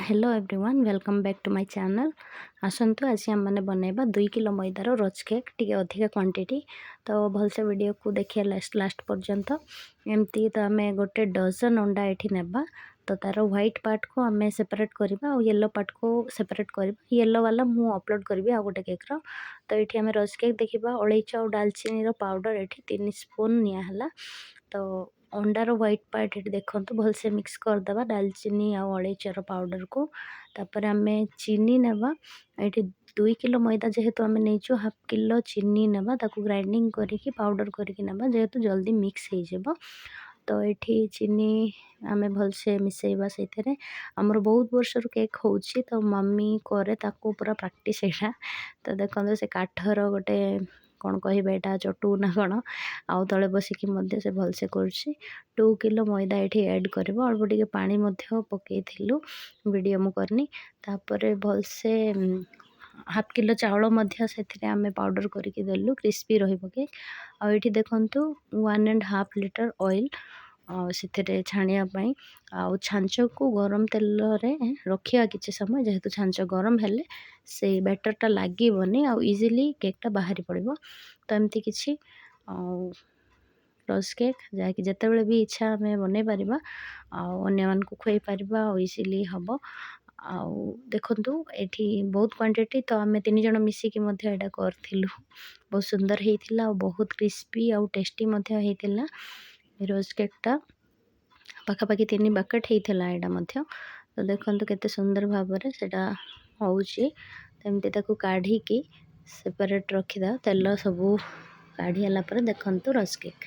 Hello everyone welcome back to my channel. आसतु आज आम मैंने बनइबा 2 किलो मैदार रोज केक टी अधिका क्वांटिटी। तो भलसे वीडियो को देखिए लास्ट पर्यंत। एमती तो आम गोटे डजन अंडा ये नेबा। तो तार व्हाइट पार्ट को आम सेपरेट करवा और येलो पार्ट को सेपरेट करवा। येलो वाला मु अपलोड करी आ गोटे केक रो। तो ये आम रोज केक देखा अलैच और डालचीनी पाउडर ये 3 स्पून निला। तो अंडार व्हाइट पार्ट ये देखो भलसे मिक्स करदे डालचीनी अलैचर पाउडर को। तापर आम चीनी नेबा ये 2 किलो मैदा जेहेतु आम नहींचु हाफ किलो चीनी नेबा ताकू ग्राइंडिंग करके पाउडर करके नेबा जेहेतु जल्दी मिक्स हो। तो ये चीनी आम भलसे मिसेबा से आमर बहुत वर्ष केक हो तो मम्मी करे ताकू पूरा प्रैक्टिस है। तो देखो से काठर गोटे कौन कहे यहाँ चटू ना कौन आउ तले बसिकी से भलसे कर 2 किलो मैदा ये ऐड कर अल्प टे पानी पकई वीडियो मु करनी। तापर भलसे हाफ किलो चाउल से आम पाउडर करके देलु क्रिस्पी रहिबो केक। आ ये देखंतु 1.5 लीटर ऑयल से छाणियापाई छांच को गरम तेल रे रखिया किसी समय जेहेतु छांच गरम हेले से बैटरटा लागबनी आ इजिली केकटा बाहरी पड़ो। तो एमती किसी रोज केक जहाँकि जिते भी इच्छा आम बनई पार आन को खुई पार इजिली हम। देखु ये बहुत क्वांटिटी तो आम 3 जन मिसिकी यहाँ करूँ बहुत सुंदर होता बहुत क्रिस्पी आउ टेस्टी होता रोज केकटा पाखापाखि 3 बकेट होता यहाँ। तो देखो केते सुंदर भाव से होमती काढ़ी सेपरेट रखीदा तेल सबू काढ़ी देखु रोज केक।